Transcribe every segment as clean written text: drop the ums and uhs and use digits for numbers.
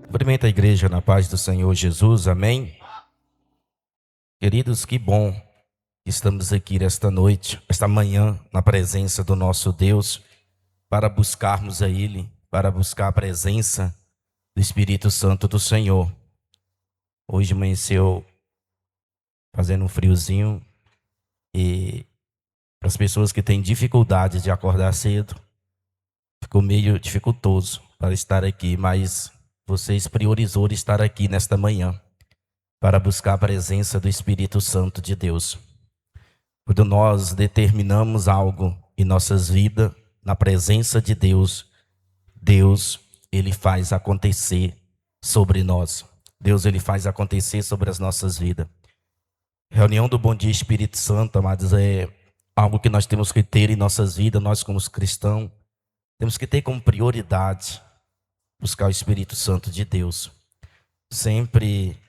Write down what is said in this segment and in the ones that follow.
Cumprimento a igreja na paz do Senhor Jesus, amém? Queridos, que bom que estamos aqui esta noite, esta manhã, na presença do nosso Deus, para buscarmos a Ele, para buscar a presença do Espírito Santo do Senhor. Hoje amanheceu fazendo um friozinho e para as pessoas que têm dificuldade de acordar cedo, ficou meio dificultoso para estar aqui, mas vocês priorizou estar aqui nesta manhã, para buscar a presença do Espírito Santo de Deus. Quando nós determinamos algo em nossas vidas, na presença de Deus, Deus, Ele faz acontecer sobre nós. Deus, Ele faz acontecer sobre as nossas vidas. Reunião do Bom Dia Espírito Santo, amados, é algo que nós temos que ter em nossas vidas, nós como cristãos, temos que ter como prioridade buscar o Espírito Santo de Deus. Sempre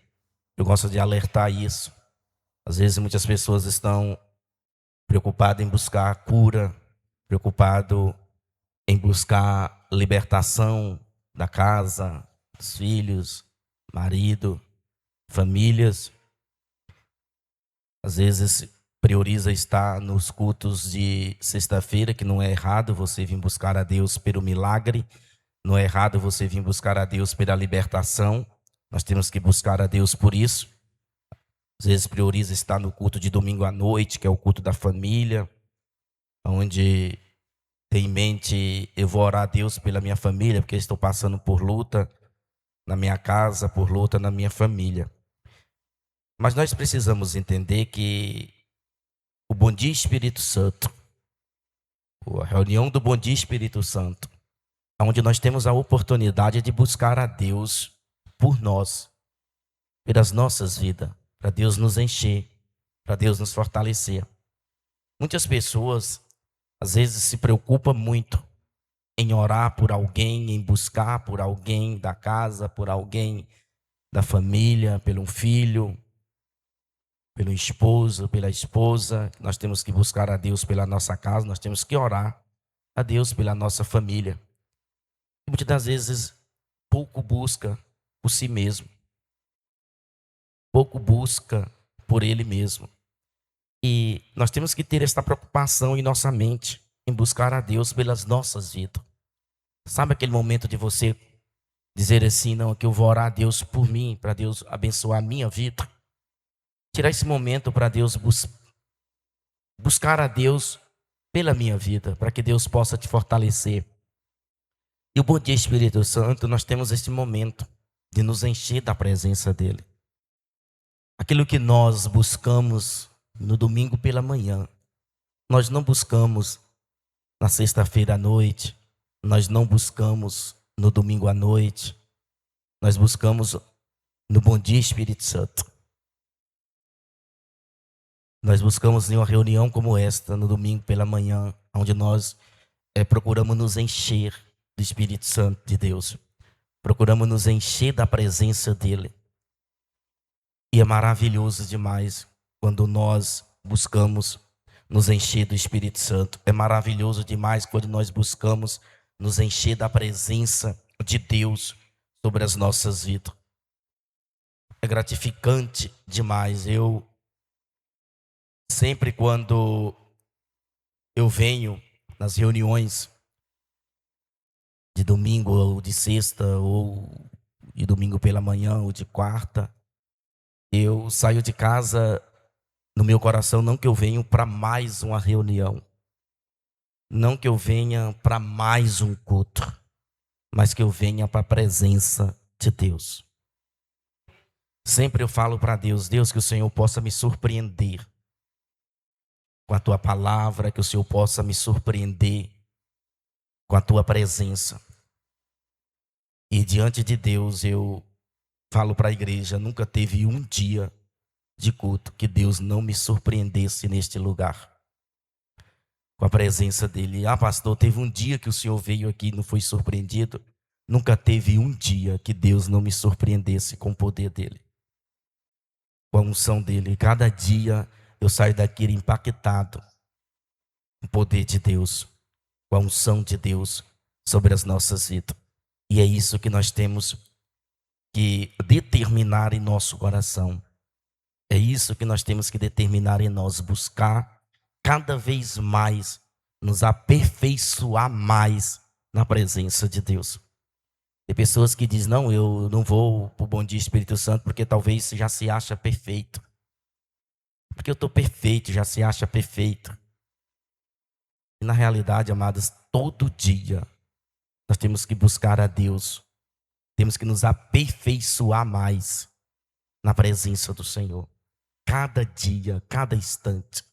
eu gosto de alertar isso. Às vezes muitas pessoas estão preocupadas em buscar cura, preocupado em buscar libertação da casa, dos filhos, marido, famílias. Às vezes prioriza estar nos cultos de sexta-feira, que não é errado você vir buscar a Deus pelo milagre, não é errado você vir buscar a Deus pela libertação. Nós temos que buscar a Deus por isso. Às vezes prioriza estar no culto de domingo à noite, que é o culto da família, onde tem em mente, eu vou orar a Deus pela minha família, porque estou passando por luta na minha casa, por luta na minha família. Mas nós precisamos entender que o Bom Dia Espírito Santo, a reunião do Bom Dia Espírito Santo, onde nós temos a oportunidade de buscar a Deus por nós, pelas nossas vidas, para Deus nos encher, para Deus nos fortalecer. Muitas pessoas, às vezes, se preocupam muito em orar por alguém, em buscar por alguém da casa, por alguém da família, pelo filho, pelo esposo, pela esposa. Nós temos que buscar a Deus pela nossa casa, nós temos que orar a Deus pela nossa família. E muitas das vezes, pouco busca por si mesmo, pouco busca por ele mesmo. E nós temos que ter esta preocupação em nossa mente, em buscar a Deus pelas nossas vidas. Sabe aquele momento de você dizer assim, não, que eu vou orar a Deus por mim, para Deus abençoar a minha vida? Tirar esse momento para Deus buscar a Deus pela minha vida, para que Deus possa te fortalecer. E o Bom Dia Espírito Santo, nós temos esse momento de nos encher da presença dEle. Aquilo que nós buscamos no domingo pela manhã, nós não buscamos na sexta-feira à noite, nós não buscamos no domingo à noite, nós buscamos no Bom Dia Espírito Santo. Nós buscamos em uma reunião como esta, no domingo pela manhã, onde nós procuramos nos encher do Espírito Santo de Deus. Procuramos nos encher da presença dEle. E é maravilhoso demais quando nós buscamos nos encher do Espírito Santo. É maravilhoso demais quando nós buscamos nos encher da presença de Deus sobre as nossas vidas. É gratificante demais. Eu sempre quando eu venho nas reuniões de domingo ou de sexta ou de domingo pela manhã ou de quarta, eu saio de casa no meu coração, não que eu venho para mais uma reunião, não que eu venha para mais um culto, mas que eu venha para a presença de Deus. Sempre eu falo para Deus, Deus, que o Senhor possa me surpreender com a Tua palavra, que o Senhor possa me surpreender com a Tua presença. E diante de Deus eu falo para a igreja, nunca teve um dia de culto que Deus não me surpreendesse neste lugar, com a presença dEle. Ah, pastor, teve um dia que o Senhor veio aqui e não foi surpreendido? Nunca teve um dia que Deus não me surpreendesse com o poder dEle, com a unção dEle. Cada dia eu saio daqui impactado com o poder de Deus, com a unção de Deus sobre as nossas vidas. E é isso que nós temos que determinar em nosso coração. É isso que nós temos que determinar em nós, buscar cada vez mais, nos aperfeiçoar mais na presença de Deus. Tem pessoas que dizem, não, eu não vou para o Bom Dia Espírito Santo porque talvez já se acha perfeito. Porque eu estou perfeito, já se acha perfeito. E na realidade, amados, todo dia nós temos que buscar a Deus. Temos que nos aperfeiçoar mais na presença do Senhor. Cada dia, cada instante,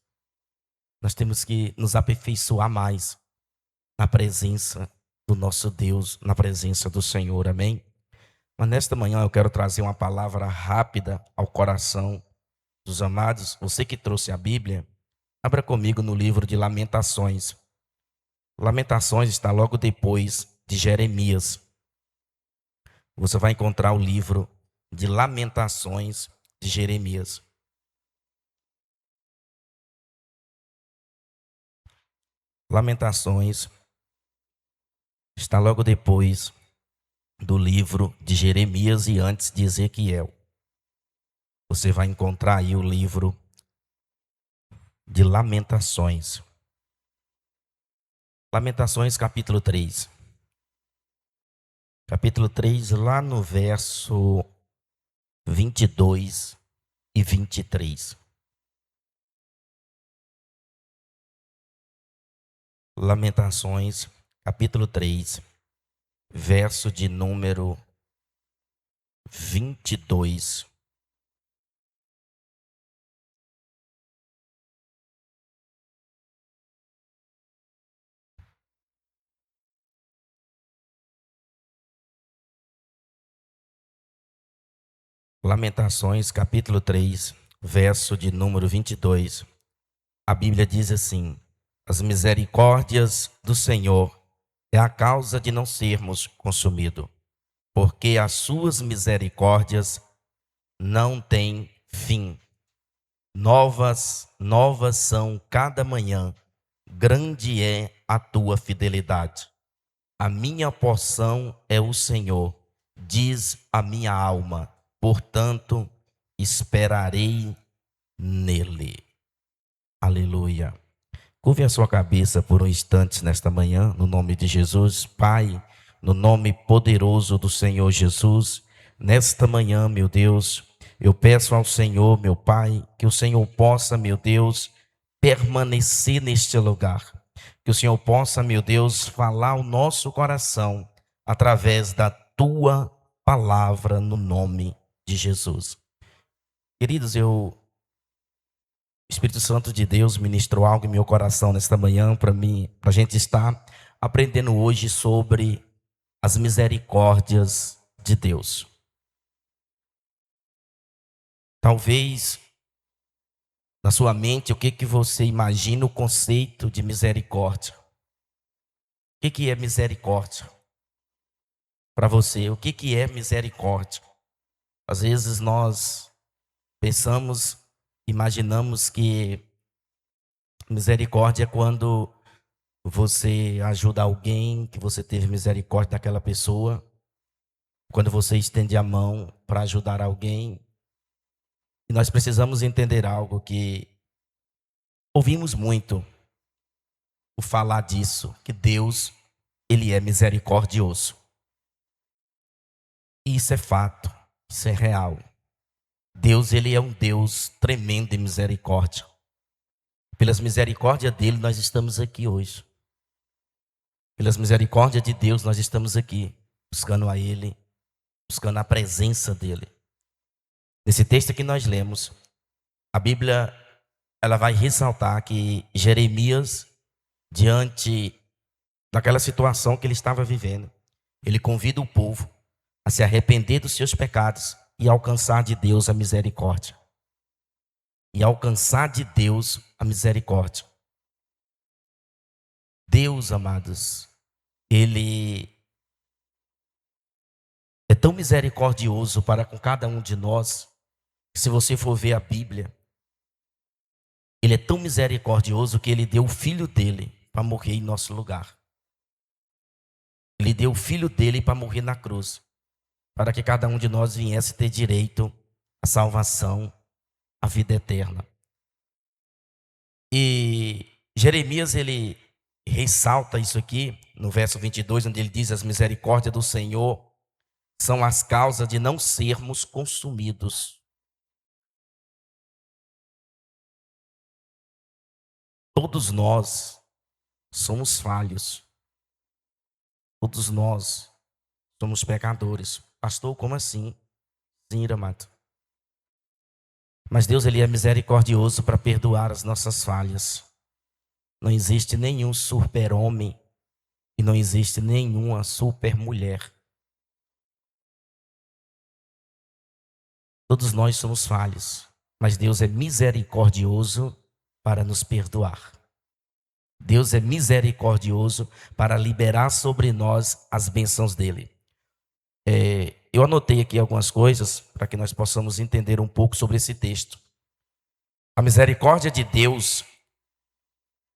nós temos que nos aperfeiçoar mais na presença do nosso Deus, na presença do Senhor, amém? Mas nesta manhã eu quero trazer uma palavra rápida ao coração dos amados. Você que trouxe a Bíblia, abra comigo no livro de Lamentações. Lamentações está logo depois de Jeremias. Você vai encontrar o livro de Lamentações de Jeremias. Lamentações está logo depois do livro de Jeremias e antes de Ezequiel. Você vai encontrar aí o livro de Lamentações. Lamentações capítulo 3. Capítulo 3, lá no verso 22 e 23. Lamentações, capítulo 3, verso de número 22. Lamentações, capítulo 3, verso de número 22. A Bíblia diz assim: as misericórdias do Senhor é a causa de não sermos consumidos, porque as suas misericórdias não têm fim. Novas são cada manhã, grande é a tua fidelidade. A minha porção é o Senhor, diz a minha alma, portanto esperarei nele. Aleluia. Curve a sua cabeça por um instante nesta manhã, no nome de Jesus. Pai, no nome poderoso do Senhor Jesus, nesta manhã, meu Deus, eu peço ao Senhor, meu Pai, que o Senhor possa, meu Deus, permanecer neste lugar. Que o Senhor possa, meu Deus, falar ao nosso coração através da tua palavra no nome de Jesus. Queridos, o Espírito Santo de Deus ministrou algo em meu coração nesta manhã para mim, para a gente estar aprendendo hoje sobre as misericórdias de Deus. Talvez na sua mente, o que você imagina o conceito de misericórdia? O que é misericórdia? Para você, o que é misericórdia? Às vezes nós pensamos, imaginamos que misericórdia é quando você ajuda alguém, que você teve misericórdia daquela pessoa, quando você estende a mão para ajudar alguém. E nós precisamos entender algo que ouvimos muito o falar disso, que Deus, Ele é misericordioso. E isso é fato, isso é real. Deus, Ele é um Deus tremendo em misericórdia. Pelas misericórdias dEle, nós estamos aqui hoje. Pelas misericórdias de Deus, nós estamos aqui, buscando a Ele, buscando a presença dEle. Nesse texto que nós lemos, a Bíblia, ela vai ressaltar que Jeremias, diante daquela situação que ele estava vivendo, ele convida o povo a se arrepender dos seus pecados e alcançar de Deus a misericórdia. E alcançar de Deus a misericórdia. Deus, amados, Ele é tão misericordioso para com cada um de nós, que se você for ver a Bíblia, Ele é tão misericordioso que Ele deu o Filho dEle para morrer em nosso lugar. Ele deu o Filho dEle para morrer na cruz. para que cada um de nós viesse ter direito à salvação, à vida eterna. E Jeremias, ele ressalta isso aqui no verso 22, onde ele diz: as misericórdias do Senhor são as causas de não sermos consumidos. Todos nós somos falhos. Todos nós somos pecadores. Pastor, como assim? Sim, amado. Mas Deus, ele é misericordioso para perdoar as nossas falhas. Não existe nenhum super-homem e não existe nenhuma super-mulher. Todos nós somos falhos, mas Deus é misericordioso para nos perdoar. Deus é misericordioso para liberar sobre nós as bênçãos dele. Eu anotei aqui algumas coisas para que nós possamos entender um pouco sobre esse texto. A misericórdia de Deus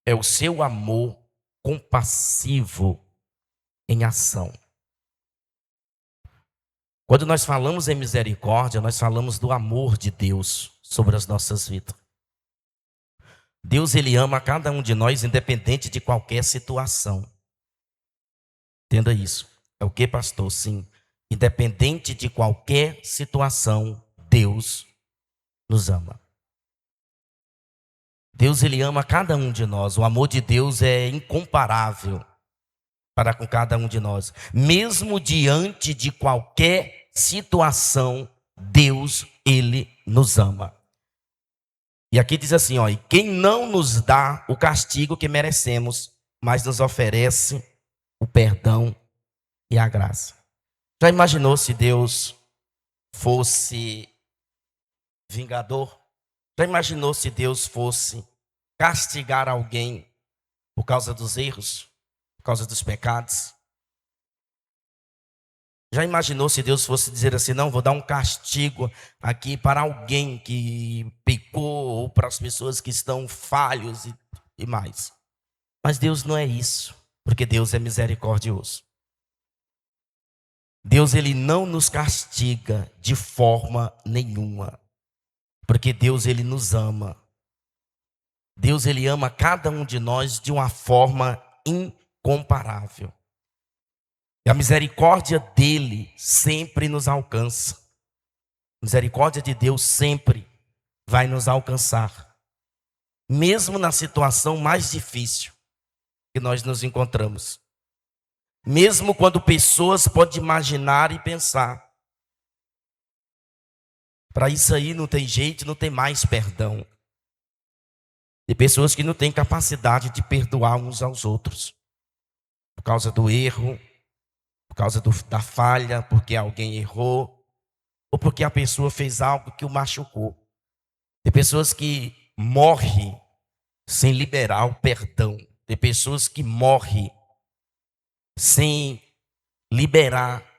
é o seu amor compassivo em ação. Quando nós falamos em misericórdia, nós falamos do amor de Deus sobre as nossas vidas. Deus, ele ama cada um de nós, independente de qualquer situação. Entenda isso. É o que, pastor? Sim. Independente de qualquer situação, Deus nos ama. Deus, ele ama cada um de nós. O amor de Deus é incomparável para com cada um de nós. Mesmo diante de qualquer situação, Deus, ele nos ama. E aqui diz assim, ó: e quem não nos dá o castigo que merecemos, mas nos oferece o perdão e a graça. Já imaginou se Deus fosse vingador? Já imaginou se Deus fosse castigar alguém por causa dos erros, por causa dos pecados? Já imaginou se Deus fosse dizer assim: não, vou dar um castigo aqui para alguém que pecou, ou para as pessoas que estão falhos e mais? Mas Deus não é isso, porque Deus é misericordioso. Deus, ele não nos castiga de forma nenhuma, porque Deus, ele nos ama. Deus, ele ama cada um de nós de uma forma incomparável. E a misericórdia dele sempre nos alcança. A misericórdia de Deus sempre vai nos alcançar, mesmo na situação mais difícil que nós nos encontramos. Mesmo quando pessoas podem imaginar e pensar: para isso aí não tem jeito, não tem mais perdão. Tem pessoas que não têm capacidade de perdoar uns aos outros, por causa do erro, por causa da falha, porque alguém errou, ou porque a pessoa fez algo que o machucou. Tem pessoas que morrem sem liberar o perdão. Tem pessoas que morrem sem liberar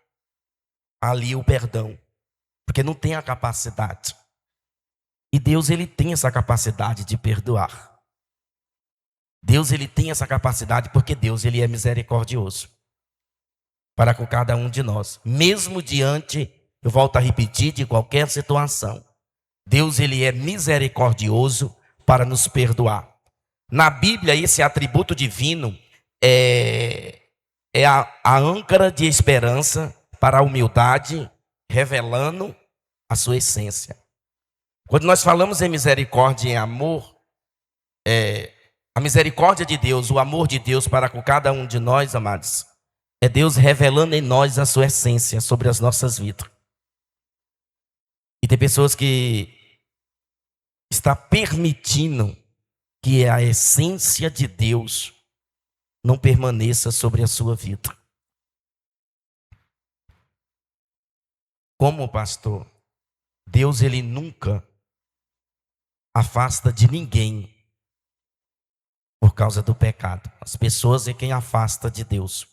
ali o perdão, porque não tem a capacidade. E Deus, ele tem essa capacidade de perdoar. Deus, ele tem essa capacidade porque Deus, ele é misericordioso para com cada um de nós. Mesmo diante, eu volto a repetir, de qualquer situação, Deus, ele é misericordioso para nos perdoar. Na Bíblia, esse atributo divino é a âncora de esperança para a humildade, revelando a sua essência. Quando nós falamos em misericórdia e em amor, a misericórdia de Deus, o amor de Deus para com cada um de nós, amados, é Deus revelando em nós a sua essência sobre as nossas vidas. E tem pessoas que estão permitindo que a essência de Deus não permaneça sobre a sua vida. Como pastor, Deus, ele nunca afasta de ninguém por causa do pecado. As pessoas é quem afasta de Deus.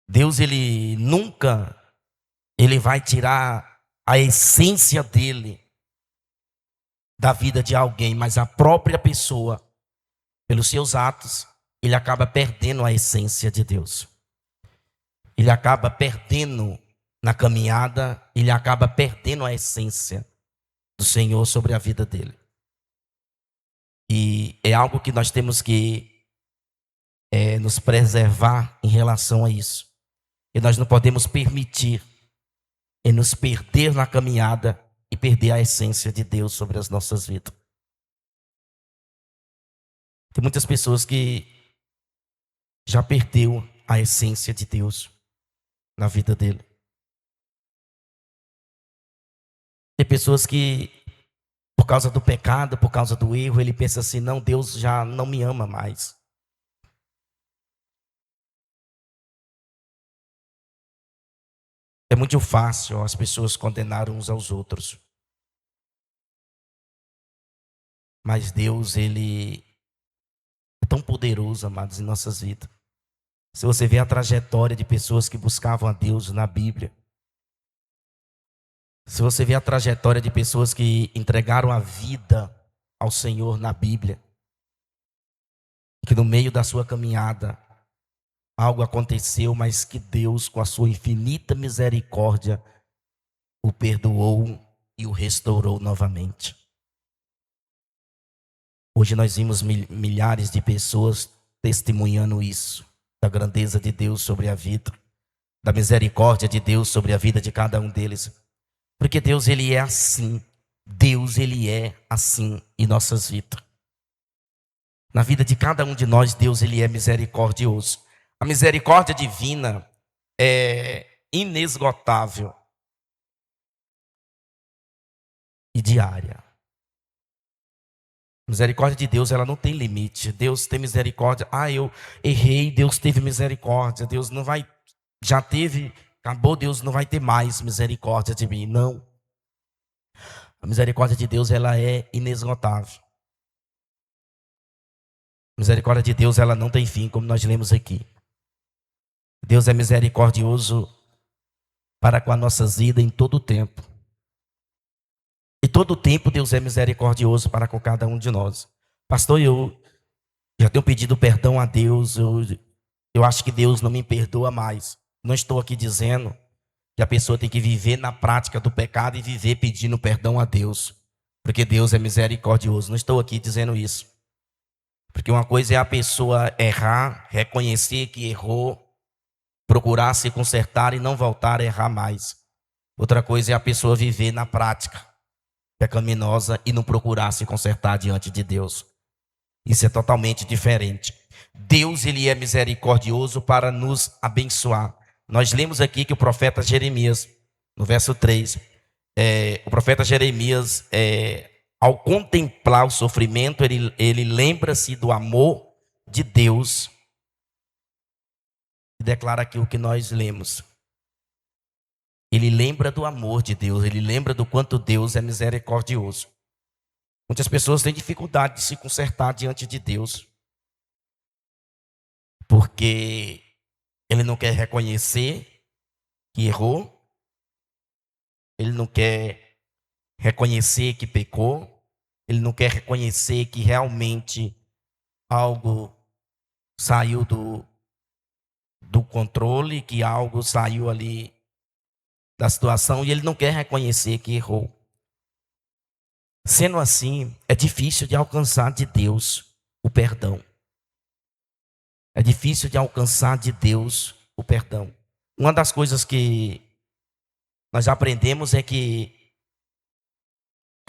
Deus, ele nunca vai tirar a essência dele da vida de alguém, mas a própria pessoa, pelos seus atos, ele acaba perdendo a essência de Deus. ele acaba perdendo na caminhada, ele acaba perdendo a essência do Senhor sobre a vida dele. E é algo que nós temos que nos preservar em relação a isso. E nós não podemos permitir nos perder na caminhada e perder a essência de Deus sobre as nossas vidas. Tem muitas pessoas que já perdeu a essência de Deus na vida dele. Tem pessoas que, por causa do pecado, por causa do erro, ele pensa assim: não, Deus já não me ama mais. É muito fácil as pessoas condenarem uns aos outros. Mas Deus, ele é tão poderoso, amados, em nossas vidas. Se você vê a trajetória de pessoas que buscavam a Deus na Bíblia, se você vê a trajetória de pessoas que entregaram a vida ao Senhor na Bíblia, que no meio da sua caminhada algo aconteceu, mas que Deus, com a sua infinita misericórdia, o perdoou e o restaurou novamente. Hoje nós vimos milhares de pessoas testemunhando isso, da grandeza de Deus sobre a vida, da misericórdia de Deus sobre a vida de cada um deles. Porque Deus, ele é assim. Deus, ele é assim em nossas vidas. Na vida de cada um de nós, Deus, ele é misericordioso. A misericórdia divina é inesgotável e diária. A misericórdia de Deus, ela não tem limite. Deus tem misericórdia. Eu errei, Deus teve misericórdia. Deus não vai, já teve, acabou, Deus não vai ter mais misericórdia de mim. Não. A misericórdia de Deus, ela é inesgotável. A misericórdia de Deus, ela não tem fim, como nós lemos aqui. Deus é misericordioso para com as nossas vidas em todo o tempo. E todo o tempo Deus é misericordioso para com cada um de nós. Pastor, eu já tenho pedido perdão a Deus. Eu acho que Deus não me perdoa mais. Não estou aqui dizendo que a pessoa tem que viver na prática do pecado e viver pedindo perdão a Deus, porque Deus é misericordioso. Não estou aqui dizendo isso. Porque uma coisa é a pessoa errar, reconhecer que errou, procurar se consertar e não voltar a errar mais. Outra coisa é a pessoa viver na prática pecaminosa e não procurar se consertar diante de Deus. Isso é totalmente diferente. Deus, ele é misericordioso para nos abençoar. Nós lemos aqui que o profeta Jeremias, no verso 3, o profeta Jeremias, ao contemplar o sofrimento, ele lembra-se do amor de Deus e declara aqui o que nós lemos. Ele lembra do amor de Deus, ele lembra do quanto Deus é misericordioso. Muitas pessoas têm dificuldade de se consertar diante de Deus, porque ele não quer reconhecer que errou, ele não quer reconhecer que pecou, ele não quer reconhecer que realmente algo saiu do controle, que algo saiu ali da situação, e ele não quer reconhecer que errou. Sendo assim, é difícil de alcançar de Deus o perdão. É difícil de alcançar de Deus o perdão. Uma das coisas que nós aprendemos é que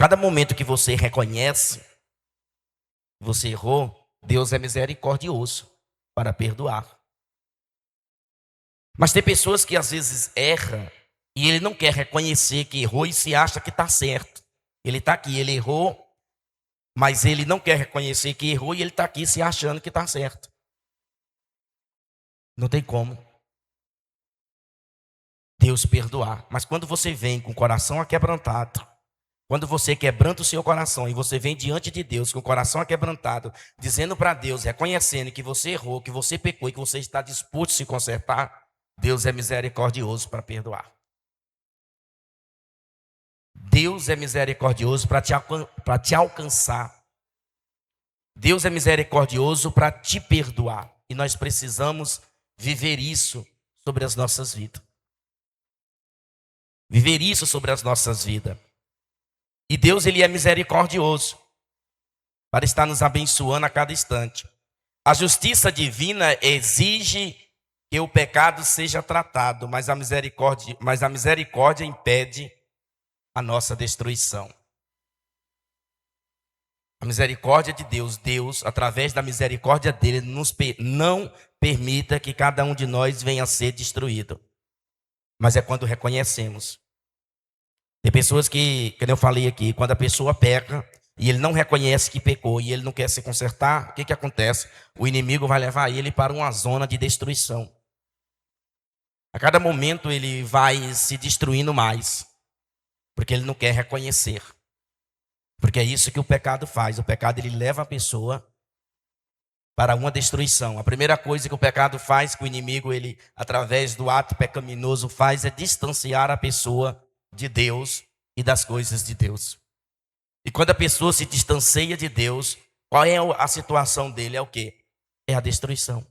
cada momento que você reconhece que você errou, Deus é misericordioso para perdoar. Mas tem pessoas que às vezes erram e ele não quer reconhecer que errou e se acha que está certo. Ele está aqui, ele errou, mas ele não quer reconhecer que errou e ele está aqui se achando que está certo. Não tem como Deus perdoar. Mas quando você vem com o coração aquebrantado, quando você quebranta o seu coração e você vem diante de Deus com o coração aquebrantado, dizendo para Deus, reconhecendo que você errou, que você pecou e que você está disposto a se consertar, Deus é misericordioso para perdoar. Deus é misericordioso para te alcançar. Deus é misericordioso para te perdoar. E nós precisamos viver isso sobre as nossas vidas. Viver isso sobre as nossas vidas. E Deus, ele é misericordioso para estar nos abençoando a cada instante. A justiça divina exige que o pecado seja tratado, mas a misericórdia impede a nossa destruição. A misericórdia de Deus, através da misericórdia dele, não permita que cada um de nós venha a ser destruído. Mas é quando reconhecemos. Tem pessoas que eu falei aqui, quando a pessoa peca e ele não reconhece que pecou e ele não quer se consertar, o que acontece? O inimigo vai levar ele para uma zona de destruição. A cada momento ele vai se destruindo mais, porque ele não quer reconhecer. Porque é isso que o pecado faz. O pecado, ele leva a pessoa para uma destruição. A primeira coisa que o pecado faz, que o inimigo, ele, através do ato pecaminoso, faz, é distanciar a pessoa de Deus e das coisas de Deus. E quando a pessoa se distancia de Deus, qual é a situação dele? É o quê? É a destruição.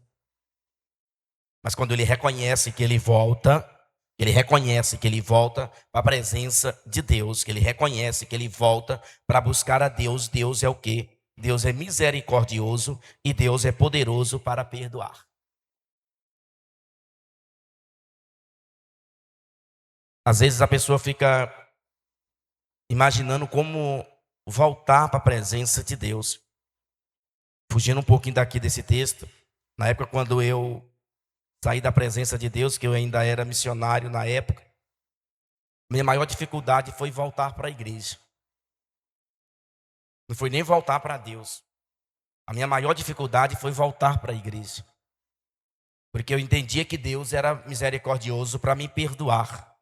Mas quando ele reconhece que ele volta para a presença de Deus, que ele reconhece que ele volta para buscar a Deus, Deus é o quê? Deus é misericordioso e Deus é poderoso para perdoar. Às vezes a pessoa fica imaginando como voltar para a presença de Deus. Fugindo um pouquinho daqui desse texto, na época quando eu saí da presença de Deus, que eu ainda era missionário na época, minha maior dificuldade foi voltar para a igreja. Não foi nem voltar para Deus. A minha maior dificuldade foi voltar para a igreja. Porque eu entendia que Deus era misericordioso para me perdoar.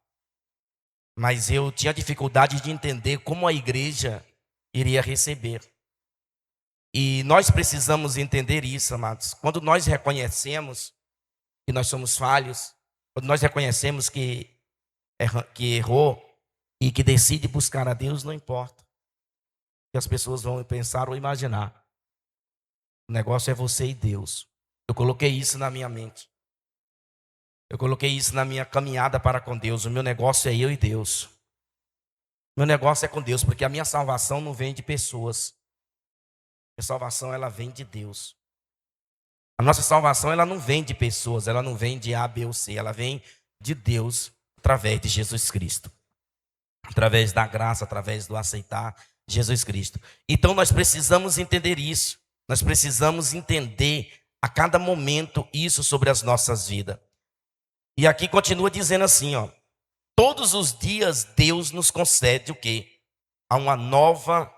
Mas eu tinha dificuldade de entender como a igreja iria receber. E nós precisamos entender isso, amados. Quando nós reconhecemos que nós somos falhos, quando nós reconhecemos que errou e que decide buscar a Deus, não importa o que as pessoas vão pensar ou imaginar. O negócio é você e Deus. Eu coloquei isso na minha mente. Eu coloquei isso na minha caminhada para com Deus. O meu negócio é eu e Deus. Meu negócio é com Deus, porque a minha salvação não vem de pessoas. A salvação, ela vem de Deus. A nossa salvação, ela não vem de pessoas, ela não vem de A, B ou C, ela vem de Deus através de Jesus Cristo. Através da graça, através do aceitar Jesus Cristo. Então nós precisamos entender isso. Nós precisamos entender a cada momento isso sobre as nossas vidas. E aqui continua dizendo assim, ó. Todos os dias Deus nos concede o quê? A uma nova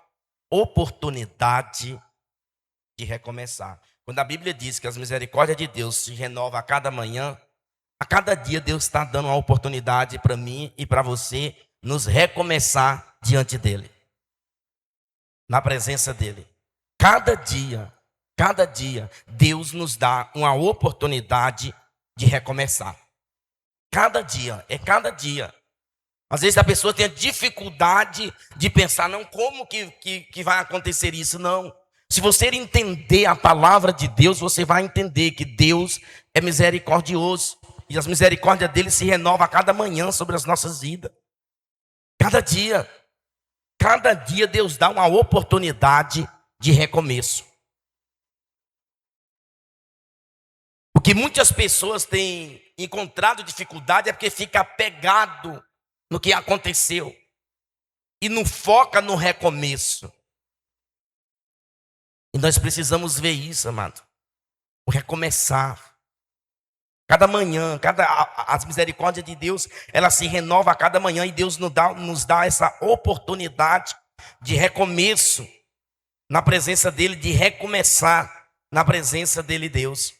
oportunidade de recomeçar. Quando a Bíblia diz que as misericórdias de Deus se renovam a cada manhã, a cada dia Deus está dando uma oportunidade para mim e para você nos recomeçar diante dEle. Na presença dEle. Cada dia, Deus nos dá uma oportunidade de recomeçar. Cada dia, é cada dia. Às vezes a pessoa tem a dificuldade de pensar, não, como que vai acontecer isso? Não. Se você entender a palavra de Deus, você vai entender que Deus é misericordioso. E as misericórdias dele se renovam a cada manhã sobre as nossas vidas. Cada dia Deus dá uma oportunidade de recomeço. O que muitas pessoas têm encontrado dificuldade é porque fica apegado no que aconteceu e não foca no recomeço. E nós precisamos ver isso, amado. O recomeçar. Cada manhã, as misericórdias de Deus, ela se renova a cada manhã e Deus nos dá essa oportunidade de recomeço na presença dEle, de recomeçar na presença dEle, Deus.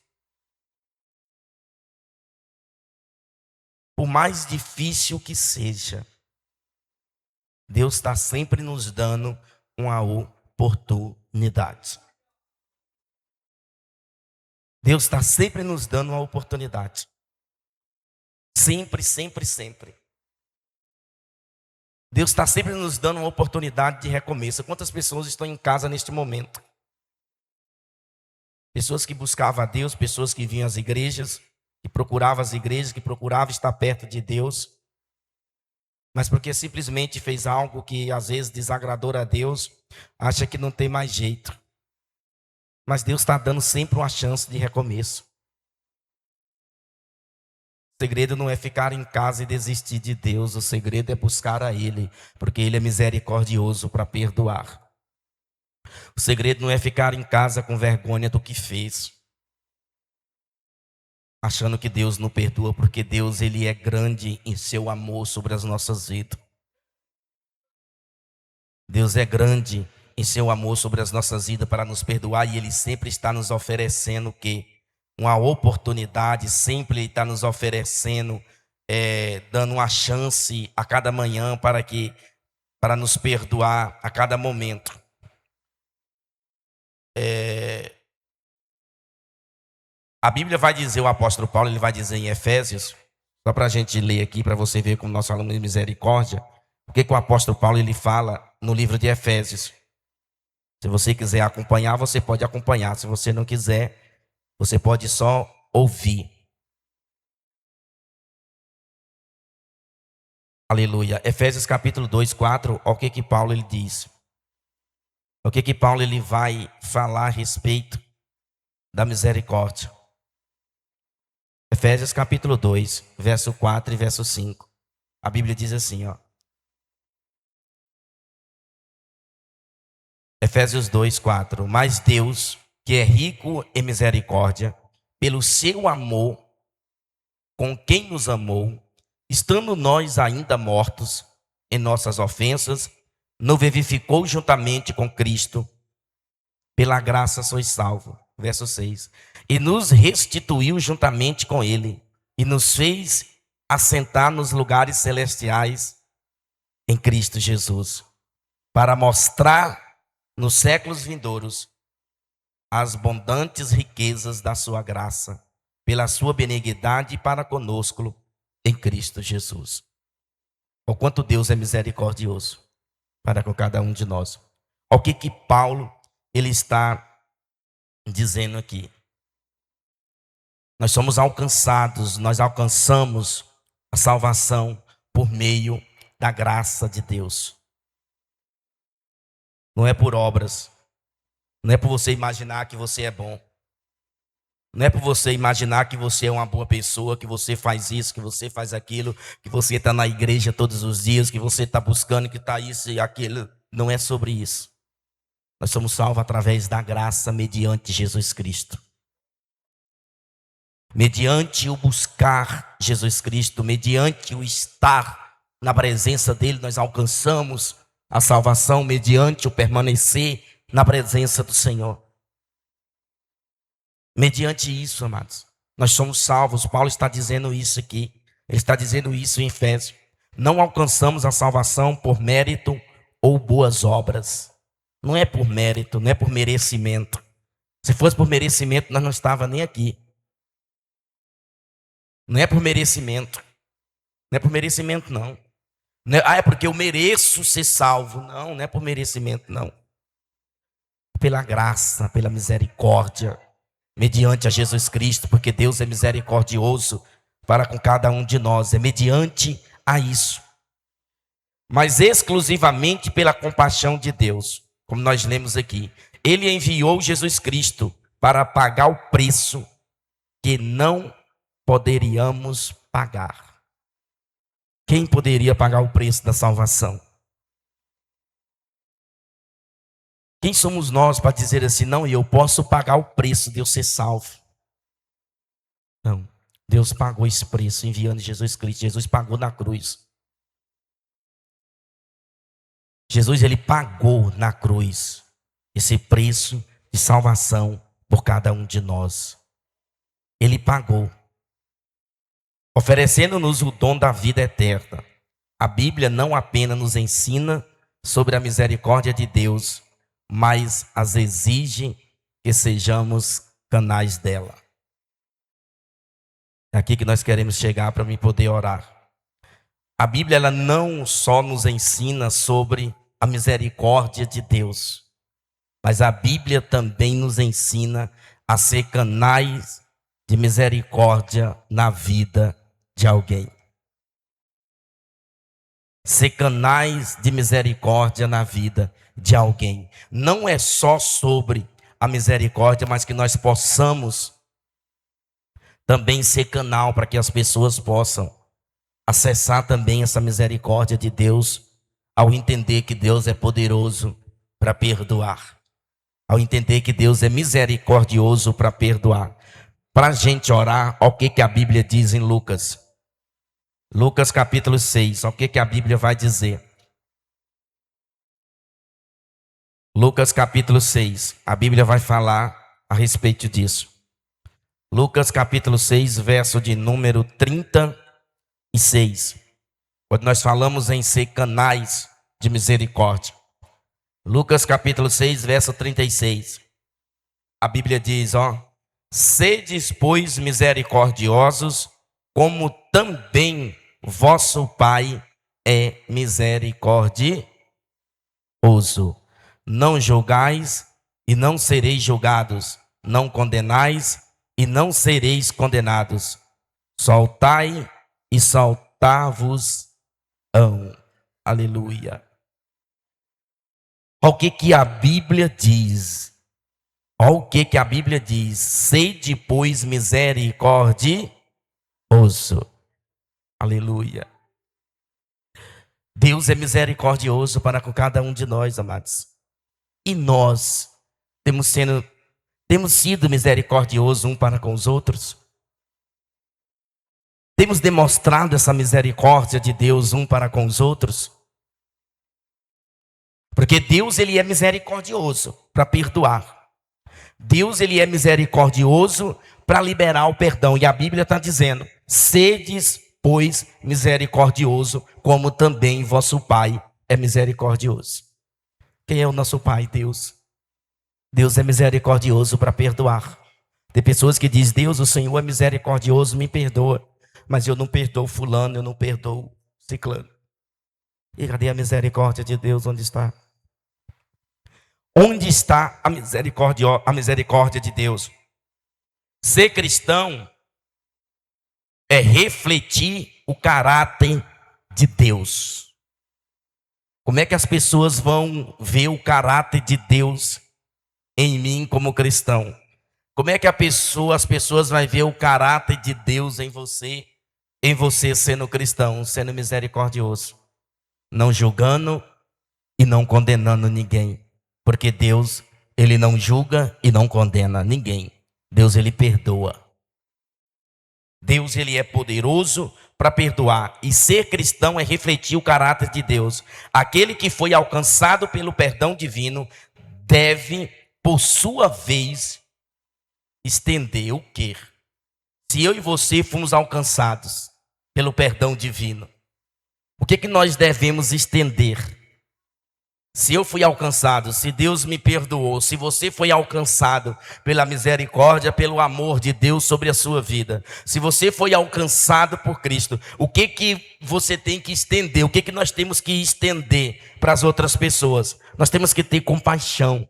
Por mais difícil que seja, Deus está sempre nos dando uma oportunidade. Deus está sempre nos dando uma oportunidade. Sempre, sempre, sempre. Deus está sempre nos dando uma oportunidade de recomeço. Quantas pessoas estão em casa neste momento? Pessoas que buscavam a Deus, pessoas que vinham às igrejas, que procurava as igrejas, que procurava estar perto de Deus, mas porque simplesmente fez algo que às vezes desagradou a Deus, acha que não tem mais jeito. Mas Deus está dando sempre uma chance de recomeço. O segredo não é ficar em casa e desistir de Deus, o segredo é buscar a Ele, porque Ele é misericordioso para perdoar. O segredo não é ficar em casa com vergonha do que fez, achando que Deus não perdoa, porque Deus ele é grande em seu amor sobre as nossas vidas. Deus é grande em seu amor sobre as nossas vidas para nos perdoar, e Ele sempre está nos oferecendo o quê? Uma oportunidade, sempre Ele está nos oferecendo, dando uma chance a cada manhã para nos perdoar a cada momento. A Bíblia vai dizer, o apóstolo Paulo, ele vai dizer em Efésios, só para a gente ler aqui, para você ver como nós falamos de misericórdia, o que o apóstolo Paulo ele fala no livro de Efésios. Se você quiser acompanhar, você pode acompanhar. Se você não quiser, você pode só ouvir. Aleluia. Efésios capítulo 2, 4, olha o que Paulo ele diz. O que Paulo ele vai falar a respeito da misericórdia. Efésios capítulo 2, verso 4 e verso 5. A Bíblia diz assim, ó. Efésios 2, 4. Mas Deus, que é rico em misericórdia, pelo seu amor com quem nos amou, estando nós ainda mortos em nossas ofensas, nos vivificou juntamente com Cristo, pela graça sois salvos. Verso 6. E nos restituiu juntamente com Ele, e nos fez assentar nos lugares celestiais em Cristo Jesus, para mostrar nos séculos vindouros as abundantes riquezas da sua graça, pela sua benignidade para conosco em Cristo Jesus. O quanto Deus é misericordioso para com cada um de nós. O que Paulo ele está dizendo aqui? Nós somos alcançados, nós alcançamos a salvação por meio da graça de Deus. Não é por obras, não é por você imaginar que você é bom, não é por você imaginar que você é uma boa pessoa, que você faz isso, que você faz aquilo, que você está na igreja todos os dias, que você está buscando, que está isso e aquilo. Não é sobre isso. Nós somos salvos através da graça mediante Jesus Cristo. Mediante o buscar Jesus Cristo, mediante o estar na presença dEle, nós alcançamos a salvação mediante o permanecer na presença do Senhor. Mediante isso, amados, nós somos salvos. Paulo está dizendo isso aqui. Ele está dizendo isso em Efésios. Não alcançamos a salvação por mérito ou boas obras. Não é por mérito, não é por merecimento. Se fosse por merecimento, nós não estávamos nem aqui. Não é por merecimento. Não é por merecimento, não. É porque eu mereço ser salvo. Não, não é por merecimento, não. Pela graça, pela misericórdia, mediante a Jesus Cristo, porque Deus é misericordioso para com cada um de nós. É mediante a isso. Mas exclusivamente pela compaixão de Deus, como nós lemos aqui. Ele enviou Jesus Cristo para pagar o preço que não poderíamos pagar. Quem poderia pagar o preço da salvação? Quem somos nós para dizer assim, não, eu posso pagar o preço de eu ser salvo? Não, Deus pagou esse preço enviando Jesus Cristo. Jesus pagou na cruz. Jesus, ele pagou na cruz esse preço de salvação por cada um de nós. Ele pagou, oferecendo-nos o dom da vida eterna. A Bíblia não apenas nos ensina sobre a misericórdia de Deus, mas as exige que sejamos canais dela. É aqui que nós queremos chegar para mim poder orar. A Bíblia ela não só nos ensina sobre a misericórdia de Deus, mas a Bíblia também nos ensina a ser canais de misericórdia na vida de alguém. Ser canais de misericórdia na vida de alguém. Não é só sobre a misericórdia, mas que nós possamos também ser canal para que as pessoas possam acessar também essa misericórdia de Deus, ao entender que Deus é poderoso para perdoar, ao entender que Deus é misericordioso para perdoar. Para a gente orar, olha o que a Bíblia diz em Lucas. Lucas capítulo 6, olha o que a Bíblia vai dizer. Lucas capítulo 6, a Bíblia vai falar a respeito disso. Lucas capítulo 6, verso de número 36. Quando nós falamos em ser canais de misericórdia. Lucas capítulo 6, verso 36. A Bíblia diz, sedes, pois, misericordiosos, como também vosso Pai é misericordioso. Não julgais e não sereis julgados. Não condenais e não sereis condenados. Soltai e soltar-vos-ão. Aleluia. Olha o que a Bíblia diz. Olha o que a Bíblia diz. Sede, pois, misericordioso. Aleluia. Deus é misericordioso para com cada um de nós, amados. E nós temos sido misericordiosos um para com os outros. Temos demonstrado essa misericórdia de Deus um para com os outros. Porque Deus, ele é misericordioso para perdoar. Deus, ele é misericordioso para liberar o perdão. E a Bíblia está dizendo, sedes, pois, misericordioso, como também vosso Pai é misericordioso. Quem é o nosso Pai? Deus. Deus é misericordioso para perdoar. Tem pessoas que dizem, Deus, o Senhor é misericordioso, me perdoa. Mas eu não perdoo fulano, eu não perdoo ciclano. E cadê a misericórdia de Deus? Onde está? Onde está a misericórdia de Deus? Ser cristão é refletir o caráter de Deus. Como é que as pessoas vão ver o caráter de Deus em mim como cristão? Como é que as pessoas vão ver o caráter de Deus em você sendo cristão, sendo misericordioso, não julgando e não condenando ninguém, porque Deus, ele não julga e não condena ninguém. Deus, ele perdoa. Deus, ele é poderoso para perdoar, e ser cristão é refletir o caráter de Deus. Aquele que foi alcançado pelo perdão divino deve, por sua vez, estender o quê? Se eu e você fomos alcançados pelo perdão divino, o que nós devemos estender? Se eu fui alcançado, se Deus me perdoou, se você foi alcançado pela misericórdia, pelo amor de Deus sobre a sua vida, se você foi alcançado por Cristo, o que você tem que estender? O que nós temos que estender para as outras pessoas? Nós temos que ter compaixão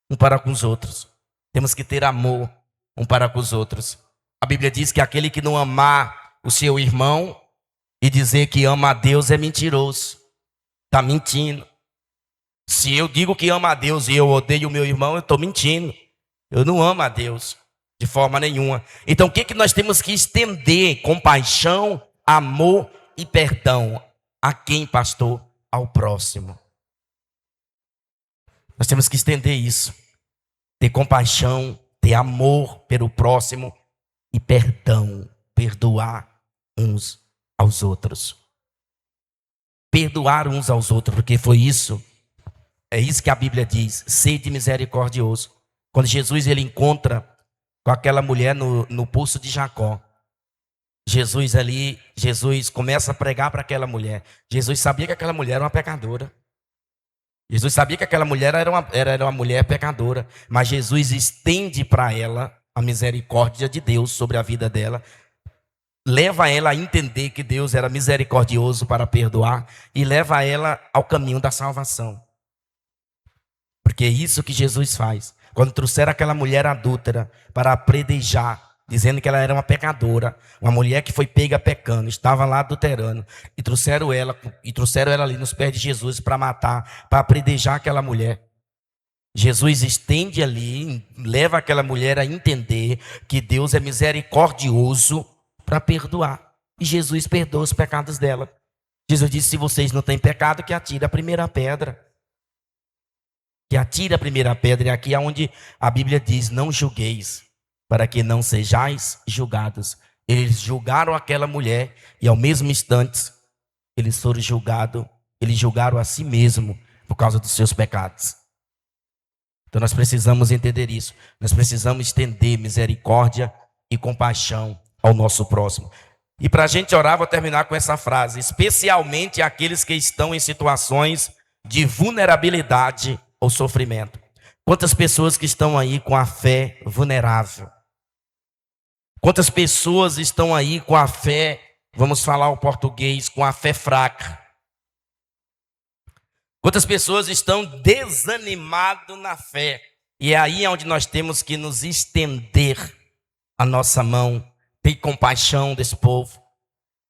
um para com os outros. Temos que ter amor um para com os outros. A Bíblia diz que aquele que não amar o seu irmão e dizer que ama a Deus é mentiroso. Está mentindo. Se eu digo que amo a Deus e eu odeio o meu irmão, eu estou mentindo. Eu não amo a Deus de forma nenhuma. Então o que nós temos que estender? Compaixão, amor e perdão. A quem, pastor? Ao próximo. Nós temos que estender isso. Ter compaixão, ter amor pelo próximo e perdão. Perdoar uns aos outros. Perdoar uns aos outros, porque foi isso. É isso que a Bíblia diz, sede misericordioso. Quando Jesus ele encontra com aquela mulher no poço de Jacó, Jesus começa a pregar para aquela mulher. Jesus sabia que aquela mulher era uma pecadora. Jesus sabia que aquela mulher era uma mulher pecadora. Mas Jesus estende para ela a misericórdia de Deus sobre a vida dela. Leva ela a entender que Deus era misericordioso para perdoar. E leva ela ao caminho da salvação. Porque é isso que Jesus faz. Quando trouxeram aquela mulher adúltera para apredejar dizendo que ela era uma pecadora, uma mulher que foi pega pecando, estava lá adulterando, e trouxeram ela ali nos pés de Jesus para matar, para apredejar aquela mulher. Jesus estende ali, leva aquela mulher a entender que Deus é misericordioso para perdoar. E Jesus perdoa os pecados dela. Jesus disse: se vocês não têm pecado, que atire a primeira pedra. Que atire a primeira pedra. E aqui é onde a Bíblia diz: não julgueis, para que não sejais julgados. Eles julgaram aquela mulher e ao mesmo instante eles foram julgados. Eles julgaram a si mesmo por causa dos seus pecados. Então nós precisamos entender isso. Nós precisamos estender misericórdia e compaixão ao nosso próximo. E para a gente orar, vou terminar com essa frase: especialmente aqueles que estão em situações de vulnerabilidade ou sofrimento. Quantas pessoas que estão aí com a fé vulnerável? Quantas pessoas estão aí com a fé, vamos falar o português, com a fé fraca? Quantas pessoas estão desanimadas na fé? E é aí onde nós temos que nos estender a nossa mão, ter compaixão desse povo,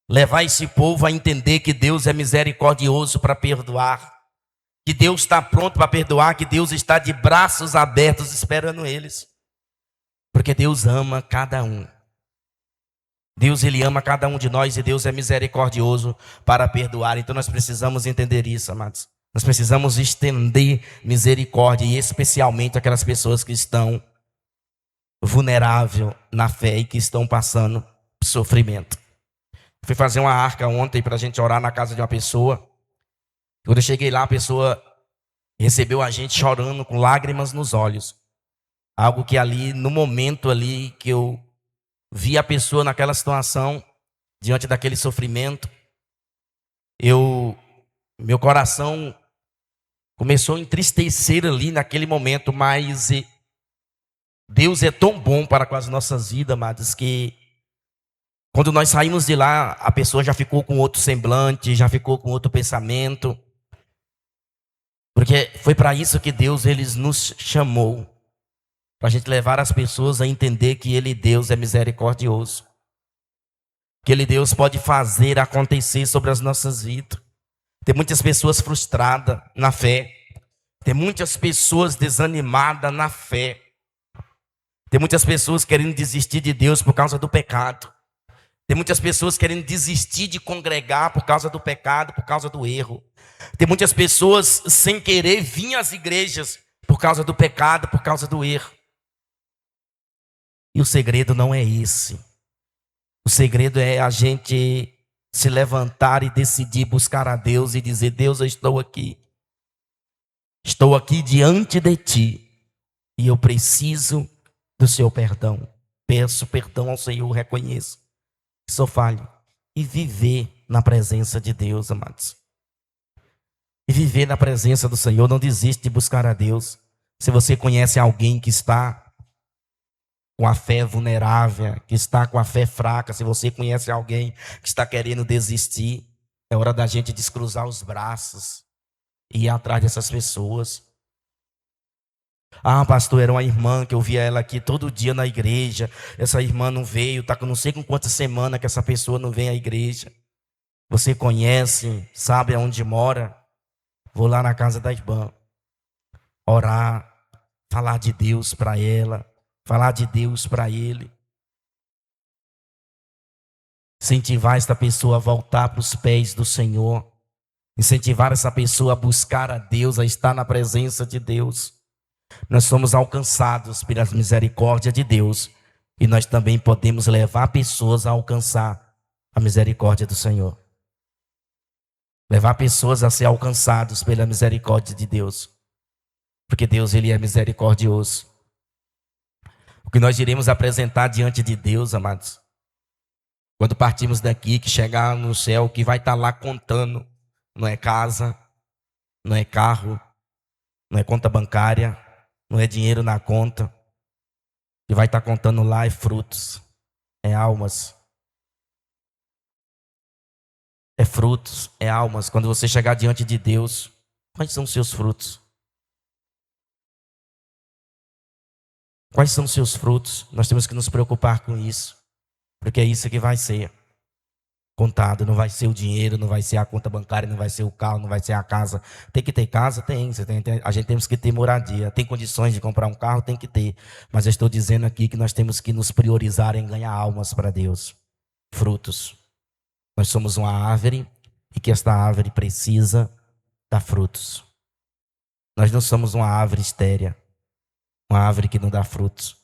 levar esse povo a entender que Deus é misericordioso para perdoar, que Deus está pronto para perdoar, que Deus está de braços abertos esperando eles, porque Deus ama cada um. Deus, Ele ama cada um de nós e Deus é misericordioso para perdoar. Então nós precisamos entender isso, amados. Nós precisamos estender misericórdia, e especialmente aquelas pessoas que estão vulneráveis na fé e que estão passando sofrimento. Fui fazer uma arca ontem para a gente orar na casa de uma pessoa. Quando eu cheguei lá, a pessoa recebeu a gente chorando, com lágrimas nos olhos. Algo que ali, no momento ali que eu vi a pessoa naquela situação, diante daquele sofrimento, meu coração começou a entristecer ali naquele momento, mas Deus é tão bom para com as nossas vidas, amados, que quando nós saímos de lá, a pessoa já ficou com outro semblante, já ficou com outro pensamento, porque foi para isso que Deus nos chamou, para a gente levar as pessoas a entender que Ele, Deus, é misericordioso, que Ele, Deus, pode fazer acontecer sobre as nossas vidas. Tem muitas pessoas frustradas na fé. Tem muitas pessoas desanimadas na fé. Tem muitas pessoas querendo desistir de Deus por causa do pecado. Tem muitas pessoas querendo desistir de congregar por causa do pecado, por causa do erro. Tem muitas pessoas sem querer vir às igrejas por causa do pecado, por causa do erro. E o segredo não é esse. O segredo é a gente se levantar e decidir buscar a Deus e dizer: Deus, eu estou aqui. Estou aqui diante de Ti e eu preciso do Seu perdão. Peço perdão ao Senhor, reconheço que sou falho. E viver na presença de Deus, amados. E viver na presença do Senhor. Não desiste de buscar a Deus. Se você conhece alguém que está com a fé vulnerável, que está com a fé fraca, se você conhece alguém que está querendo desistir, é hora da gente descruzar os braços e ir atrás dessas pessoas. Ah, pastor, era uma irmã que eu via ela aqui todo dia na igreja. Essa irmã não veio, está com não sei com quantas semanas que essa pessoa não vem à igreja. Você conhece, sabe aonde mora? Vou lá na casa da irmã, orar, falar de Deus para ela, falar de Deus para ele. Incentivar esta pessoa a voltar para os pés do Senhor. Incentivar essa pessoa a buscar a Deus, a estar na presença de Deus. Nós somos alcançados pela misericórdia de Deus. E nós também podemos levar pessoas a alcançar a misericórdia do Senhor. Levar pessoas a ser alcançados pela misericórdia de Deus. Porque Deus, Ele é misericordioso. O que nós iremos apresentar diante de Deus, amados, quando partimos daqui, que chegar no céu, que vai estar lá contando, não é casa, não é carro, não é conta bancária, não é dinheiro na conta, que vai estar contando lá é frutos, é almas. É frutos, é almas. Quando você chegar diante de Deus, quais são os seus frutos? Quais são os seus frutos? Nós temos que nos preocupar com isso, porque é isso que vai ser contado. Não vai ser o dinheiro, não vai ser a conta bancária, não vai ser o carro, não vai ser a casa. Tem que ter casa? Tem. A gente temos que ter moradia. Tem condições de comprar um carro? Tem que ter. Mas eu estou dizendo aqui que nós temos que nos priorizar em ganhar almas para Deus. Frutos. Nós somos uma árvore e que esta árvore precisa dar frutos. Nós não somos uma árvore estérea, uma árvore que não dá frutos.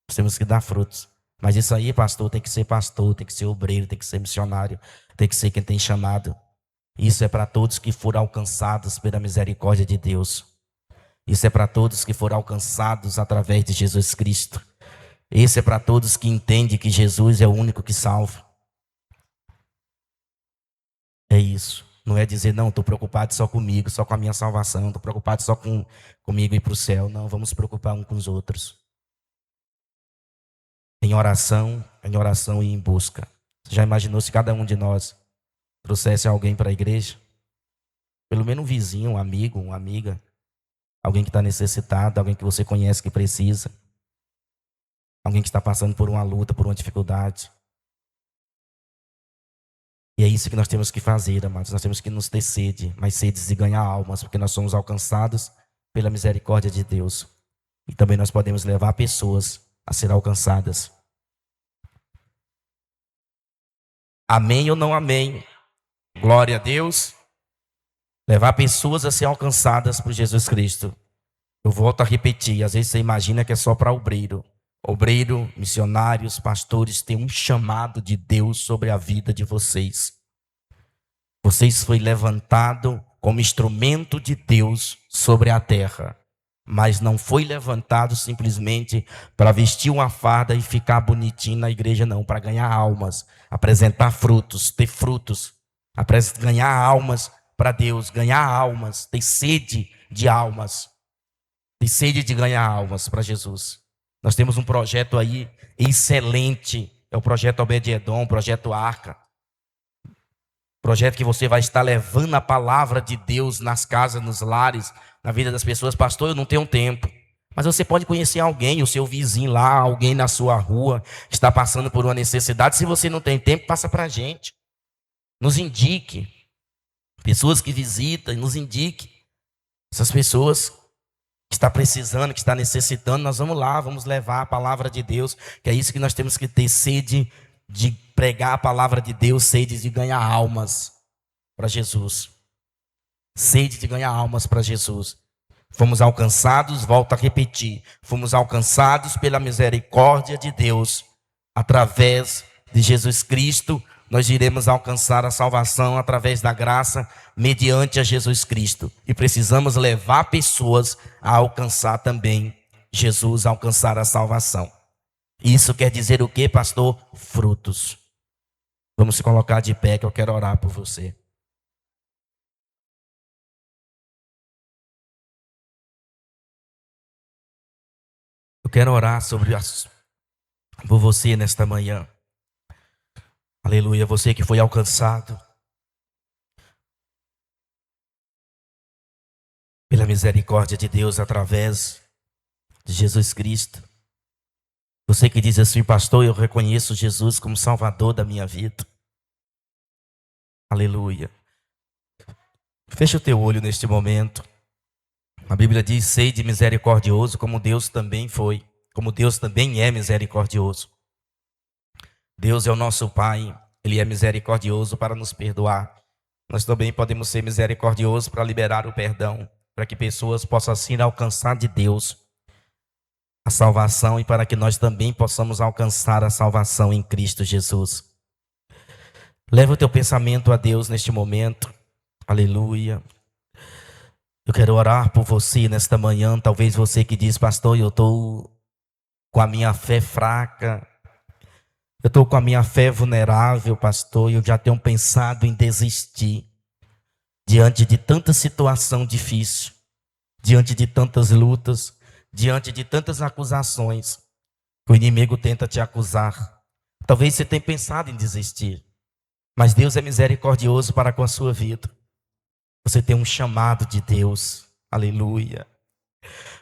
Nós temos que dar frutos. Mas isso aí, pastor, tem que ser obreiro, tem que ser missionário, tem que ser quem tem chamado. Isso é para todos que foram alcançados pela misericórdia de Deus. Isso é para todos que foram alcançados através de Jesus Cristo. Isso é para todos que entendem que Jesus é o único que salva. É isso. Não é dizer, não, estou preocupado só comigo, só com a minha salvação, estou preocupado só comigo ir para o céu. Não, vamos nos preocupar uns com os outros. Em oração e em busca. Você já imaginou se cada um de nós trouxesse alguém para a igreja? Pelo menos um vizinho, um amigo, uma amiga. Alguém que está necessitado, alguém que você conhece que precisa. Alguém que está passando por uma luta, por uma dificuldade. E é isso que nós temos que fazer, amados. Nós temos que nos ter sede, mas sedes de ganhar almas, porque nós somos alcançados pela misericórdia de Deus. E também nós podemos levar pessoas a ser alcançadas. Amém ou não amém? Glória a Deus. Levar pessoas a ser alcançadas por Jesus Cristo. Eu volto a repetir, às vezes você imagina que é só para obreiro. Obreiro, missionários, pastores têm um chamado de Deus sobre a vida de vocês. Vocês foi levantado como instrumento de Deus sobre a terra. Mas não foi levantado simplesmente para vestir uma farda e ficar bonitinho na igreja, não. Para ganhar almas, apresentar frutos, ter frutos. Ganhar almas para Deus, ganhar almas, ter sede de almas. Ter sede de ganhar almas para Jesus. Nós temos um projeto aí excelente. É o projeto Obed-Edom, o projeto Arca. Projeto que você vai estar levando a palavra de Deus nas casas, nos lares, na vida das pessoas. Pastor, eu não tenho tempo. Mas você pode conhecer alguém, o seu vizinho lá, alguém na sua rua, que está passando por uma necessidade. Se você não tem tempo, passa para a gente. Nos indique. Pessoas que visitam, nos indique. Essas pessoas que estão precisando, que estão necessitando, nós vamos lá, vamos levar a palavra de Deus. Que é isso que nós temos que ter, sede de pregar a palavra de Deus, sede de ganhar almas para Jesus. Sede de ganhar almas para Jesus. Fomos alcançados, volto a repetir, fomos alcançados pela misericórdia de Deus. Através de Jesus Cristo, nós iremos alcançar a salvação através da graça, mediante a Jesus Cristo. E precisamos levar pessoas a alcançar também Jesus, a alcançar a salvação. Isso quer dizer o quê, pastor? Frutos. Vamos se colocar de pé que eu quero orar por você. Eu quero orar por você nesta manhã. Aleluia, você que foi alcançado pela misericórdia de Deus através de Jesus Cristo. Você que diz assim, pastor, eu reconheço Jesus como Salvador da minha vida. Aleluia. Fecha o teu olho neste momento. A Bíblia diz, sede misericordioso como Deus também foi, como Deus também é misericordioso. Deus é o nosso Pai, Ele é misericordioso para nos perdoar. Nós também podemos ser misericordiosos para liberar o perdão, para que pessoas possam assim alcançar de Deus a salvação e para que nós também possamos alcançar a salvação em Cristo Jesus. Leva o teu pensamento a Deus neste momento. Aleluia. Eu quero orar por você nesta manhã. Talvez você que diz, pastor, eu estou com a minha fé fraca. Eu estou com a minha fé vulnerável, pastor. E eu já tenho pensado em desistir. Diante de tanta situação difícil. Diante de tantas lutas. Diante de tantas acusações que o inimigo tenta te acusar. Talvez você tenha pensado em desistir. Mas Deus é misericordioso para com a sua vida. Você tem um chamado de Deus. Aleluia.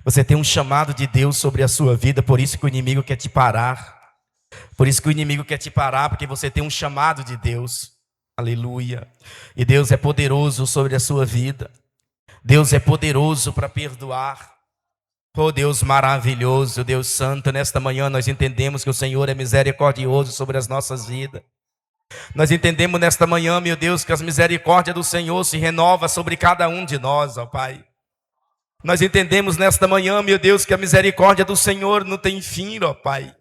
Você tem um chamado de Deus sobre a sua vida, por isso que o inimigo quer te parar. Por isso que o inimigo quer te parar, porque você tem um chamado de Deus. Aleluia. E Deus é poderoso sobre a sua vida. Deus é poderoso para perdoar. Oh Deus maravilhoso, Deus santo, nesta manhã nós entendemos que o Senhor é misericordioso sobre as nossas vidas. Nós entendemos nesta manhã, meu Deus, que as misericórdias do Senhor se renova sobre cada um de nós, ó Pai. Nós entendemos nesta manhã, meu Deus, que a misericórdia do Senhor não tem fim, ó Pai.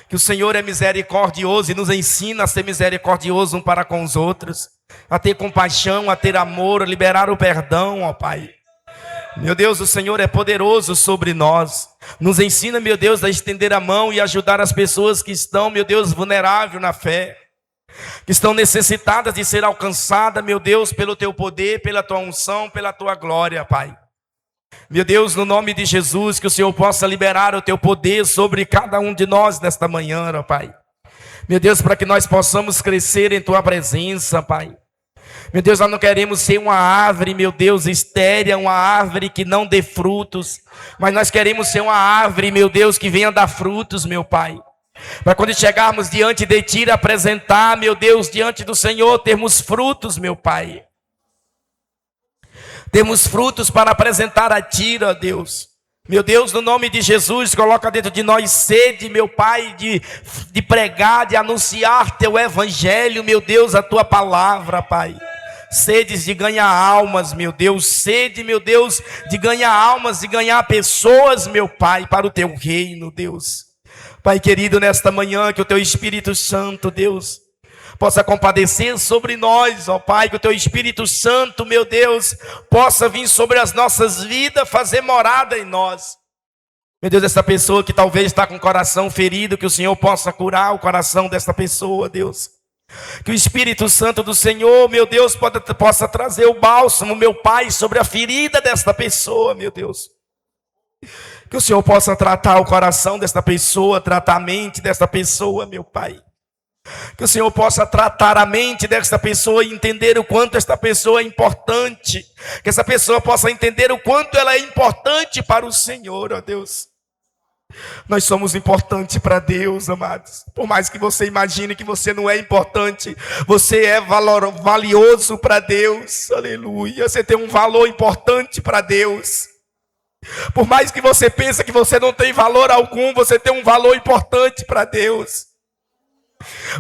Que o Senhor é misericordioso e nos ensina a ser misericordioso um para com os outros, a ter compaixão, a ter amor, a liberar o perdão, ó Pai. Meu Deus, o Senhor é poderoso sobre nós. Nos ensina, meu Deus, a estender a mão e ajudar as pessoas que estão, meu Deus, vulneráveis na fé, que estão necessitadas de ser alcançadas, meu Deus, pelo Teu poder, pela Tua unção, pela Tua glória, Pai. Meu Deus, no nome de Jesus, que o Senhor possa liberar o Teu poder sobre cada um de nós nesta manhã, ó Pai. Meu Deus, para que nós possamos crescer em Tua presença, Pai. Meu Deus, nós não queremos ser uma árvore, meu Deus, estéril, uma árvore que não dê frutos, mas nós queremos ser uma árvore, meu Deus, que venha dar frutos, meu Pai. Para quando chegarmos diante de Ti, apresentar, meu Deus, diante do Senhor, termos frutos, meu Pai. Temos frutos para apresentar a Ti, ó Deus. Meu Deus, no nome de Jesus, coloca dentro de nós sede, meu Pai, de pregar, de anunciar Teu evangelho, meu Deus, a Tua palavra, Pai. Sedes de ganhar almas, meu Deus, sede, meu Deus, de ganhar almas, de ganhar pessoas, meu Pai, para o Teu reino, Deus. Pai querido, nesta manhã, que o Teu Espírito Santo, Deus, possa compadecer sobre nós, ó Pai, que o Teu Espírito Santo, meu Deus, possa vir sobre as nossas vidas, fazer morada em nós. Meu Deus, essa pessoa que talvez está com o coração ferido, que o Senhor possa curar o coração dessa pessoa, Deus. Que o Espírito Santo do Senhor, meu Deus, possa trazer o bálsamo, meu Pai, sobre a ferida desta pessoa, meu Deus. Que o Senhor possa tratar o coração desta pessoa, tratar a mente desta pessoa, meu Pai. Que o Senhor possa tratar a mente desta pessoa e entender o quanto esta pessoa é importante. Que essa pessoa possa entender o quanto ela é importante para o Senhor, ó Deus. Nós somos importantes para Deus, amados. Por mais que você imagine que você não é importante, você é valioso para Deus. Aleluia. Você tem um valor importante para Deus. Por mais que você pense que você não tem valor algum, você tem um valor importante para Deus.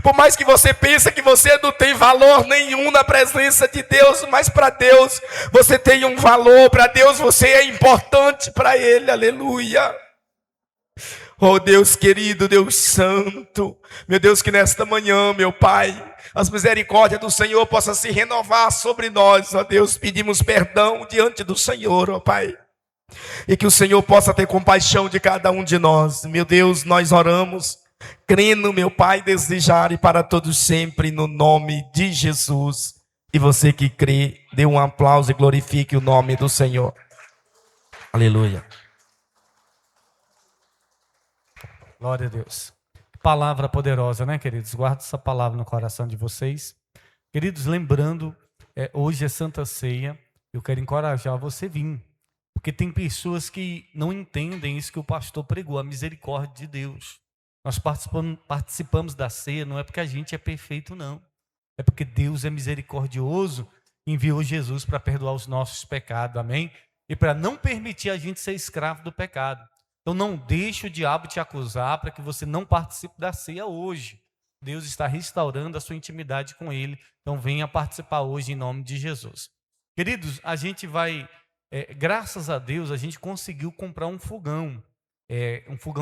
Por mais que você pense que você não tem valor nenhum na presença de Deus, mas para Deus você tem um valor, para Deus você é importante para Ele. Aleluia. Oh Deus querido, Deus santo, meu Deus, que nesta manhã, meu Pai, as misericórdias do Senhor possam se renovar sobre nós, ó Deus. Pedimos perdão diante do Senhor, ó Pai, e que o Senhor possa ter compaixão de cada um de nós. Meu Deus, nós oramos, crendo, meu Pai, desejar e para todos sempre, no nome de Jesus. E você que crê, dê um aplauso e glorifique o nome do Senhor. Aleluia. Glória a Deus. Palavra poderosa, né, queridos? Guarda essa palavra no coração de vocês. Queridos, lembrando, hoje é Santa Ceia. Eu quero encorajar você a vir. Porque tem pessoas que não entendem isso que o pastor pregou, a misericórdia de Deus. Nós participamos da ceia, não é porque a gente é perfeito, não. É porque Deus é misericordioso e enviou Jesus para perdoar os nossos pecados, amém? E para não permitir a gente ser escravo do pecado. Então não deixe o diabo te acusar para que você não participe da ceia hoje. Deus está restaurando a sua intimidade com Ele. Então venha participar hoje em nome de Jesus. Queridos, a gente vai, graças a Deus, a gente conseguiu comprar um fogão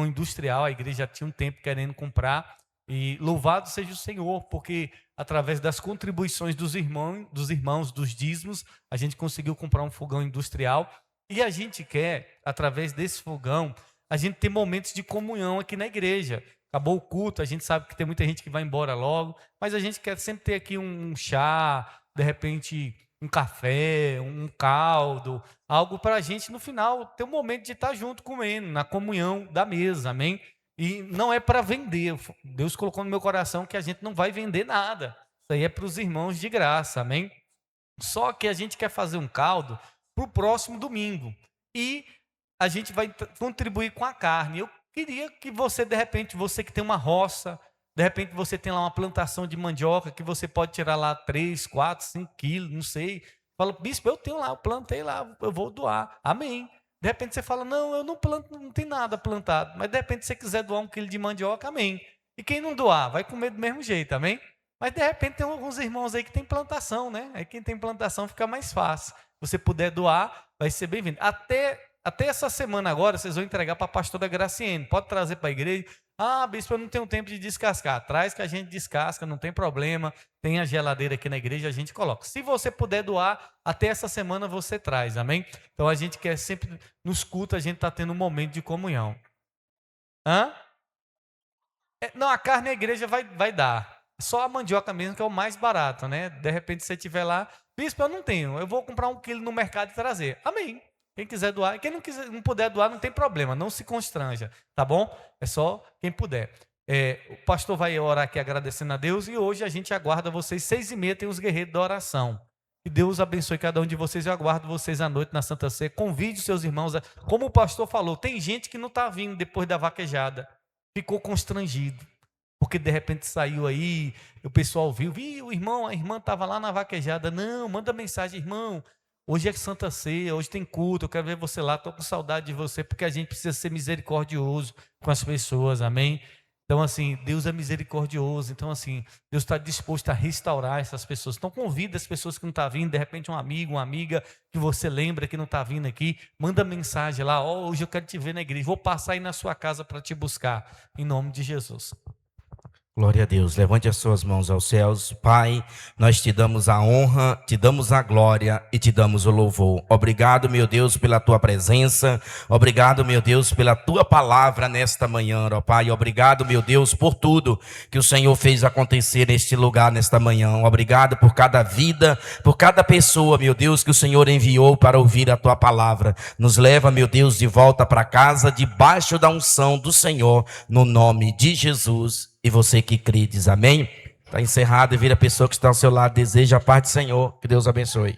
industrial. A igreja já tinha um tempo querendo comprar. E louvado seja o Senhor, porque através das contribuições dos irmãos, dos dízimos, a gente conseguiu comprar um fogão industrial. E a gente quer, através desse fogão, a gente ter momentos de comunhão aqui na igreja. Acabou o culto, a gente sabe que tem muita gente que vai embora logo, mas a gente quer sempre ter aqui um chá, de repente um café, um caldo, algo para a gente no final ter um momento de estar junto comendo, na comunhão da mesa, amém? E não é para vender. Deus colocou no meu coração que a gente não vai vender nada. Isso aí é para os irmãos de graça, amém? Só que a gente quer fazer um caldo para o próximo domingo. E a gente vai contribuir com a carne. Eu queria que você, de repente, você que tem uma roça, de repente você tem lá uma plantação de mandioca, que você pode tirar lá 3, 4, 5 quilos, não sei. Fala, bispo, eu tenho lá, eu plantei lá, eu vou doar. Amém. De repente você fala, não, eu não planto, não tem nada plantado. Mas de repente você quiser doar 1 quilo de mandioca, amém. E quem não doar, vai comer do mesmo jeito, amém? Mas de repente tem alguns irmãos aí que tem plantação, né? Aí quem tem plantação fica mais fácil. Se você puder doar, vai ser bem-vindo. Até essa semana agora, vocês vão entregar para a pastora Graciene. Pode trazer para a igreja. Ah, bispo, eu não tenho tempo de descascar. Traz que a gente descasca, não tem problema. Tem a geladeira aqui na igreja, a gente coloca. Se você puder doar, até essa semana você traz, amém? Então a gente quer sempre, nos cultos, a gente está tendo um momento de comunhão. Hã? Não, a carne a igreja vai dar. Só a mandioca mesmo, que é o mais barato, né? De repente você estiver lá, bispo, eu não tenho, eu vou comprar 1 quilo no mercado e trazer. Amém. Quem quiser doar, quem não puder doar, não tem problema, não se constranja, tá bom? É só quem puder. O pastor vai orar aqui agradecendo a Deus e hoje a gente aguarda vocês, 6h30 tem os guerreiros da oração. Que Deus abençoe cada um de vocês, eu aguardo vocês à noite na Santa Ceia. Convide os seus irmãos, como o pastor falou, tem gente que não está vindo depois da vaquejada, ficou constrangido. Porque de repente saiu aí, o pessoal viu, o irmão, a irmã estava lá na vaquejada. Não, manda mensagem, irmão. Hoje é Santa Ceia, hoje tem culto, eu quero ver você lá, estou com saudade de você, porque a gente precisa ser misericordioso com as pessoas, amém? Então, assim, Deus é misericordioso, então, assim, Deus está disposto a restaurar essas pessoas. Então, convida as pessoas que não estão vindo, de repente um amigo, uma amiga que você lembra que não está vindo aqui, manda mensagem lá, hoje eu quero te ver na igreja, vou passar aí na sua casa para te buscar, em nome de Jesus. Glória a Deus, levante as suas mãos aos céus. Pai, nós te damos a honra, te damos a glória e te damos o louvor. Obrigado, meu Deus, pela tua presença. Obrigado, meu Deus, pela tua palavra nesta manhã, ó Pai. Obrigado, meu Deus, por tudo que o Senhor fez acontecer neste lugar, nesta manhã. Obrigado por cada vida, por cada pessoa, meu Deus, que o Senhor enviou para ouvir a tua palavra. Nos leva, meu Deus, de volta para casa, debaixo da unção do Senhor, no nome de Jesus. E você que crê, diz amém. Está encerrado e vira a pessoa que está ao seu lado, deseja a paz do Senhor. Que Deus abençoe.